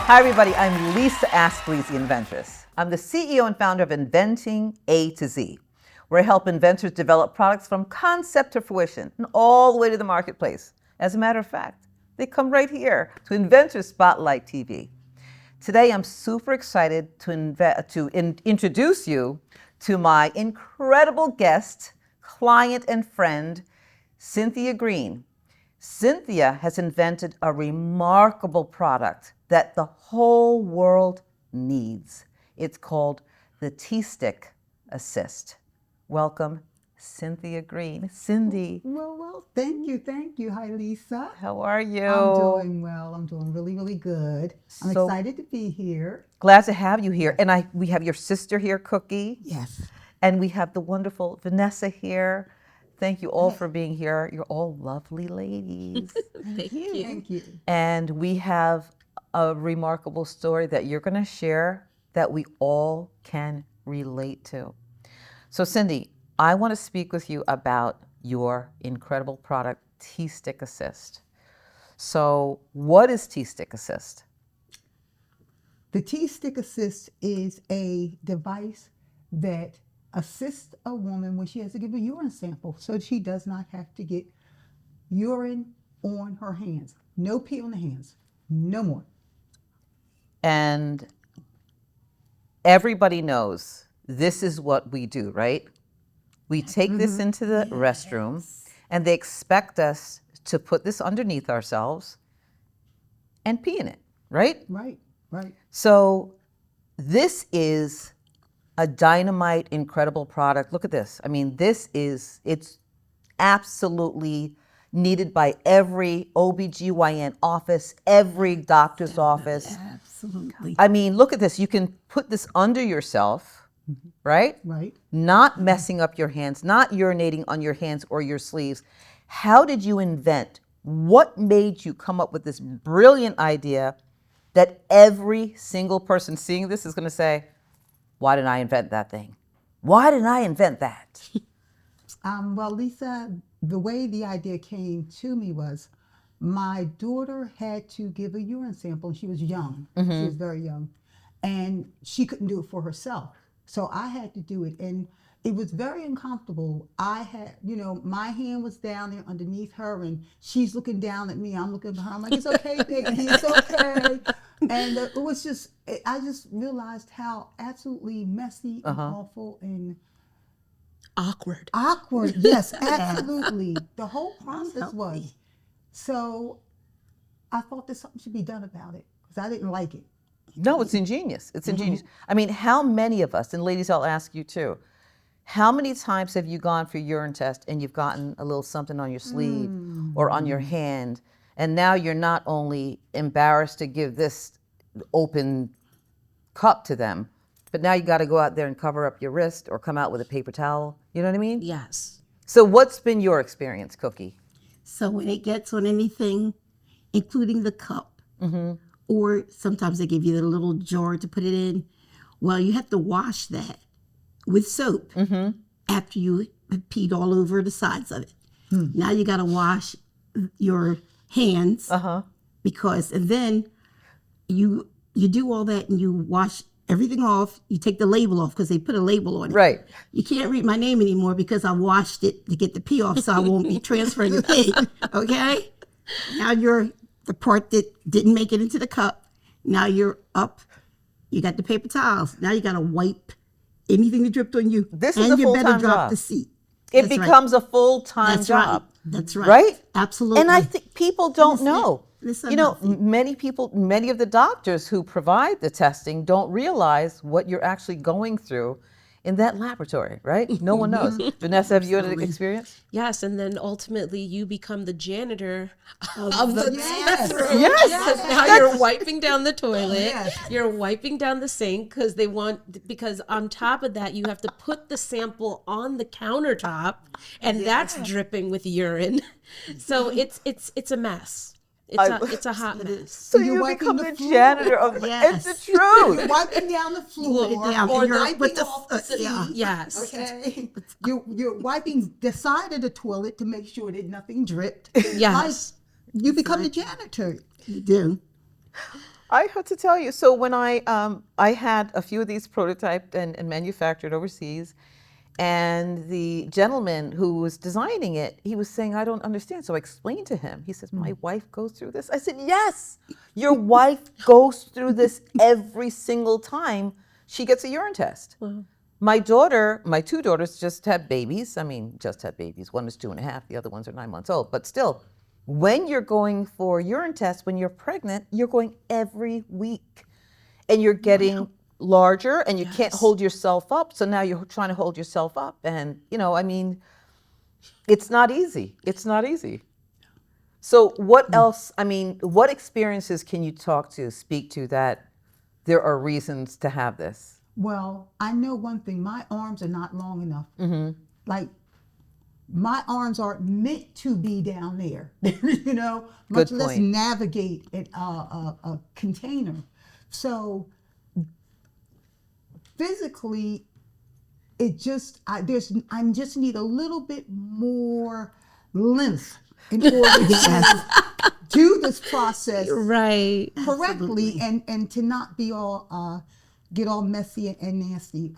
Hi everybody, I'm Lisa Aspley's the Inventress. I'm the CEO and founder of Inventing A to Z, where I help inventors develop products from concept to fruition and all the way to the marketplace. As a matter of fact, they come right here to Inventor Spotlight TV. Today I'm super excited to introduce you to my incredible guest, client and friend, Cynthia Green. Cynthia has invented a remarkable product that the whole world needs. It's called the T-Stick Assist. Welcome, Cynthia Green. Cindy. Well, thank you. Hi, Lisa. How are you? I'm doing well. I'm doing really good. I'm So excited to be here. glad to have you here. And we have your sister here, Cookie. Yes. And we have the wonderful Vanessa here. Thank you all for being here. You're all lovely ladies. Thank you. And we have a remarkable story that you're going to share that we all can relate to. So Cindy, I want to speak with you about your incredible product, T-Stick Assist. So what is T-Stick Assist? The T-Stick Assist is a device that assists a woman when she has to give a urine sample so she does not have to get urine on her hands. No pee on the hands. No more. And everybody knows this is what we do, right? We take this into the restroom and they expect us to put this underneath ourselves and pee in it, right? Right. So this is a dynamite, incredible product. Look at this. I mean, it's absolutely needed by every OBGYN office, every doctor's office. Absolutely. I mean, look at this. You can put this under yourself, right? Right. Not messing up your hands, not urinating on your hands or your sleeves. How did you invent? What made you come up with this brilliant idea that every single person seeing this is going to say, why didn't I invent that thing? Why didn't I invent that? Well, Lisa, the way the idea came to me was my daughter had to give a urine sample and she was young. She was very young. And she couldn't do it for herself. So I had to do it. And it was very uncomfortable. I had, my hand was down there underneath her and she's looking down at me. I'm looking at her. I'm like, it's okay, baby, it's okay. And it was just, I just realized how absolutely messy and awful and awkward. Yes, absolutely. The whole process was. So I thought that something should be done about it because I didn't like it. No, it's ingenious. It's ingenious. I mean, how many of us, and ladies, I'll ask you too, how many times have you gone for a urine test and you've gotten a little something on your sleeve or on your hand, and now you're not only embarrassed to give this open cup to them, but now you got to go out there and cover up your wrist or come out with a paper towel. You know what I mean? Yes. So what's been your experience, Cookie? So when it gets on anything, including the cup, or sometimes they give you the little jar to put it in, well, you have to wash that with soap after you have peed all over the sides of it. Now you got to wash your hands because, and then you do all that and you wash everything off. You take the label off because they put a label on it. Right. You can't read my name anymore because I washed it to get the pee off so I won't be transferring the pee. Okay? Now you're the part that didn't make it into the cup. Now you're up. You got the paper towels. Now you got to wipe anything that dripped on you. This is a and you better full-time drop job. the seat. It That's becomes a full-time That's job. right. That's right. Right? Absolutely. And I think people don't know. It's You know, unhealthy. many of the doctors who provide the testing don't realize what you're actually going through in that laboratory, right? No one knows. Vanessa, have you had an experience? Yes, and then ultimately you become the janitor of the Yes. Yes. Now you're wiping down the toilet, Yes. you're wiping down the sink because on top of that you have to put the sample on the countertop, and that's dripping with urine. So it's a mess. It's a hot mess. So You're you wiping become the the floor. janitor of Yes. it's the truth. You're wiping down the floor down, or and you're wiping with the- off the seat. Yes. Okay. You're wiping the side of the toilet to make sure that nothing dripped. Yes. You become the janitor. You do. I have to tell you. So when I had a few of these prototyped and manufactured overseas, and the gentleman who was designing it, he was saying, I don't understand. So I explained to him. He says, my wife goes through this. I said, yes, your wife goes through this every single time she gets a urine test. My two daughters just had babies. I mean, just had babies. One is 2.5, the other ones are 9 months old. But still, when you're going for urine tests, when you're pregnant, you're going every week. And you're getting larger and you can't hold yourself up. So now you're trying to hold yourself up. And, I mean, it's not easy. It's not easy. So what else, I mean, what experiences can you speak to that there are reasons to have this? Well, I know one thing. My arms are not long enough. Like, my arms aren't meant to be down there, much Good less point. navigate a container. So physically, I just need a little bit more length in order to do this process Right. correctly and to not be all get all messy and nasty.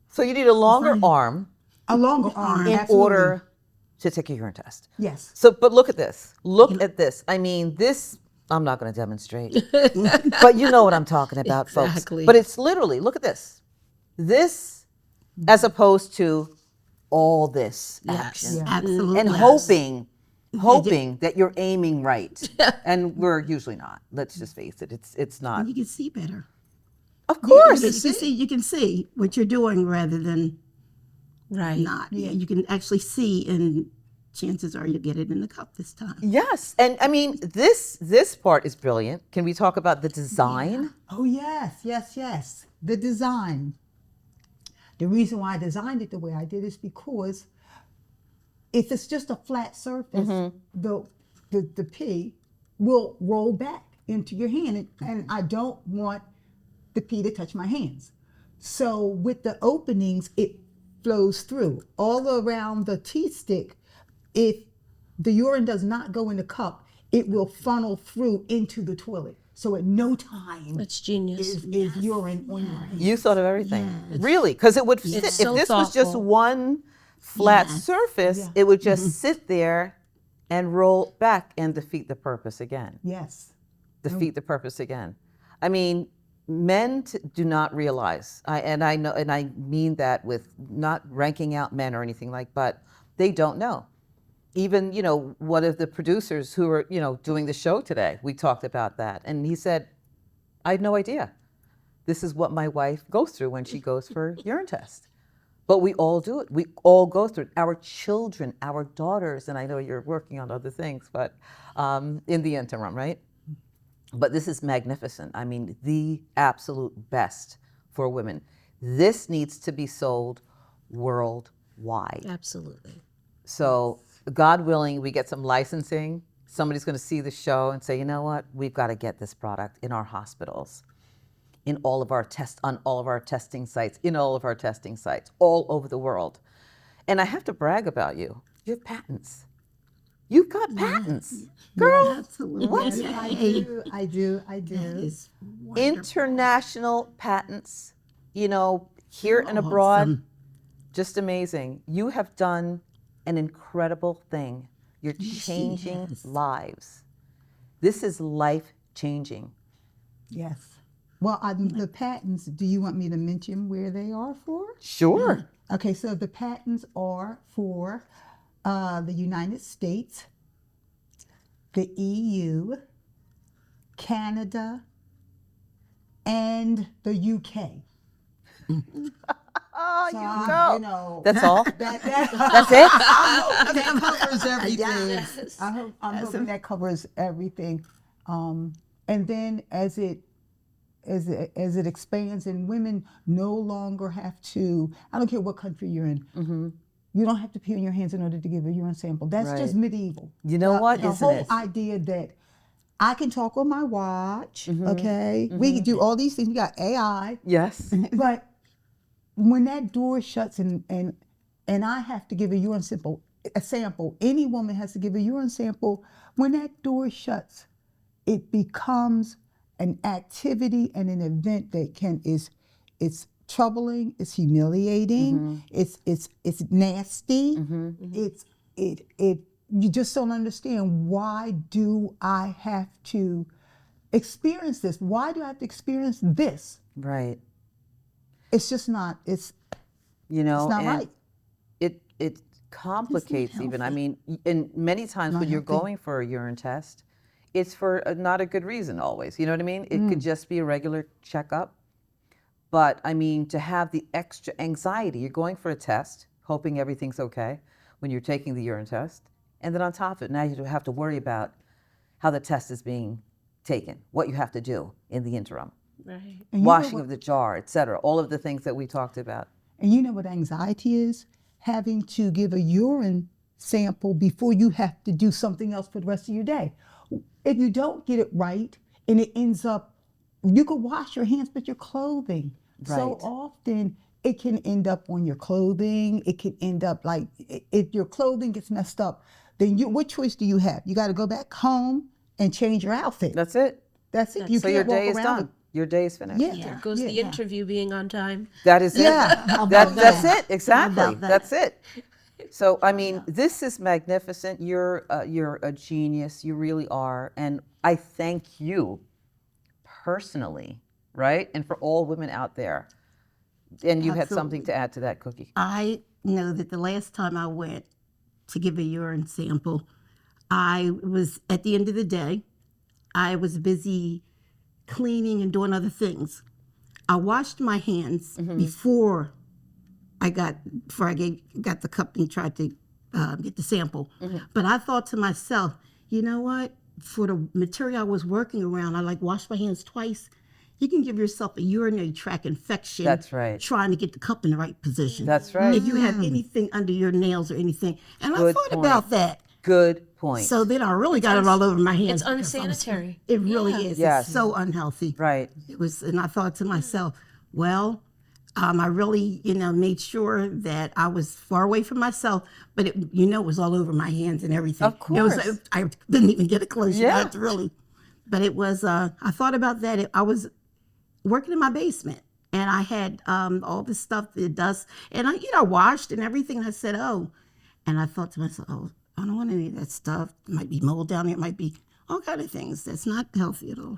So you need a longer arm A longer arm, in absolutely. order to take a urine test. Yes. So, but look at this. Look at this. I mean, this, I'm not going to demonstrate, but you know what I'm talking about, Exactly. folks. But it's literally, look at this. This, as opposed to all this action. Yes. Absolutely. And hoping that you're aiming right. And we're usually not. Let's just face it. It's not. You can see better. Of course. You can see what you're doing rather than Right. not. Yeah. You can actually see, and chances are you'll get it in the cup this time. Yes. And I mean, this part is brilliant. Can we talk about the design? Oh, yes. The design. The reason why I designed it the way I did is because if it's just a flat surface, the pee will roll back into your hand, and I don't want the pee to touch my hands. So with the openings, it flows through all around the tea stick. If the urine does not go in the cup, it will funnel through into the toilet. So at no time That's genius. is urine on your hands. You thought of everything. Really? Because it would sit, if so this was just thoughtful. one flat Yes. surface, it would just sit there and roll back and defeat the purpose again. Yes. Defeat the purpose again. I mean, men do not realize, and I know, and I mean that with not ranking out men or anything but they don't know. Even, one of the producers who were, doing the show today, we talked about that. And he said, I had no idea. This is what my wife goes through when she goes for urine test. But we all do it. We all go through it. Our children, our daughters, and I know you're working on other things, but in the interim, right? But this is magnificent. I mean, the absolute best for women. This needs to be sold worldwide. Absolutely. So, God willing, we get some licensing. Somebody's going to see the show and say, you know what? We've got to get this product in our hospitals, on all of our testing sites, all over the world. And I have to brag about you. You have patents. You've got patents. Girl, Absolutely. what? I do. That is wonderful. International patents, here and abroad. Awesome. Just amazing. You have done an incredible thing. You're changing Yes. lives. This is life-changing. Yes. Well, the patents, do you want me to mention where they are for? Sure. Okay, so the patents are for the United States, the EU, Canada, and the UK. Oh, So, you go. you know, That's all? that That's it? that covers everything. Yes. I'm hoping that covers everything. And then as it expands and women no longer have to, I don't care what country you're in, you don't have to pee on your hands in order to give a urine sample. That's Right. just medieval. You know what, The isn't whole it? idea that I can talk on my watch, okay? We can do all these things. We got AI. Yes. But when that door shuts and I have to give a urine sample, any woman has to give a urine sample. When that door shuts, it becomes an activity and an event that it's troubling, it's humiliating, it's nasty, you just don't understand, why do I have to experience this? Why do I have to experience this? Right. It's just not, it's not and right. It complicates even. I mean, and many times when you're healthy. going for a urine test, it's for not a good reason always. You know what I mean? It could just be a regular checkup. But I mean, to have the extra anxiety, you're going for a test, hoping everything's okay when you're taking the urine test. And then on top of it, now you have to worry about how the test is being taken, what you have to do in the interim. Right. And you know Washing what- of the jar, et cetera, all of the things that we talked about. And you know what anxiety is? Having to give a urine sample before you have to do something else for the rest of your day. If you don't get it right and it ends up, you could wash your hands, but your clothing. So Right. often it can end up on your clothing. It can end up like, if your clothing gets messed up, then what choice do you have? You got to go back home and change your outfit. That's it. That's it. You So can't your walk day is around done. Your day is finished. Yeah. There goes the interview being on time. That is it. Yeah. How about That's that? it. Exactly. How about that? That's it. So I mean, this is magnificent. You're a genius. You really are, and I thank you personally, right? And for all women out there. And you had something to add to that, Cookie. I know that the last time I went to give a urine sample, I was, at the end of the day, I was busy cleaning and doing other things. I washed my hands before I got the cup and tried to get the sample. But I thought to myself, you know what? For the material I was working around, I washed my hands twice. You can give yourself a urinary tract infection. That's right. Trying to get the cup in the right position. That's right. If you have anything under your nails or anything. And Good I thought point. about that. Good point. So then I really got it all over my hands. It's because I was- unsanitary. It really is. Yes. It's so unhealthy. Right. It was, and I thought to myself, well, I really, made sure that I was far away from myself, but it was all over my hands and everything. Of course. I didn't even get it close. Yeah. Not really. But it was, I thought about that. I was working in my basement and I had all this stuff, the dust, and I washed and everything. And I said, oh, and I thought to myself, oh, I don't want any of that stuff. It might be mold down there. It might be all kind of things. That's not healthy at all.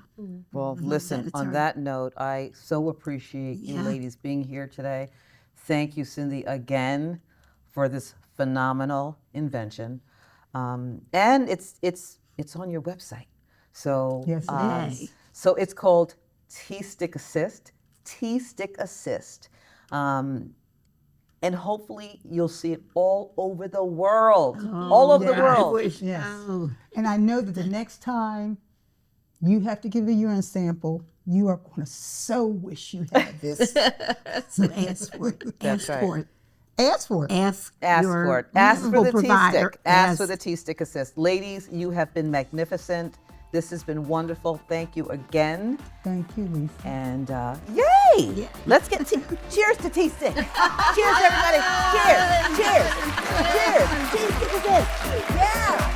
Well, listen, on sanitary. that note, I so appreciate you ladies being here today. Thank you, Cindy, again for this phenomenal invention. And it's on your website. So, Yes, it is. So it's called T-Stick Assist, T-Stick Assist. And hopefully you'll see it all over the world, all over the yeah, world. Yes. Oh. And I know that the next time you have to give a urine sample, you are going to so wish you had this. So ask for it. That's Ask right. for it. Ask for it. Ask Ask for it. Ask for the T-Stick. Ask for the T-Stick Assist. Ladies, you have been magnificent. This has been wonderful. Thank you again. Thank you, Lisa. And yay! Let's get cheers to T-Stick. Cheers, everybody. Cheers. Cheers. Cheers. T-Stick Assist. Yeah.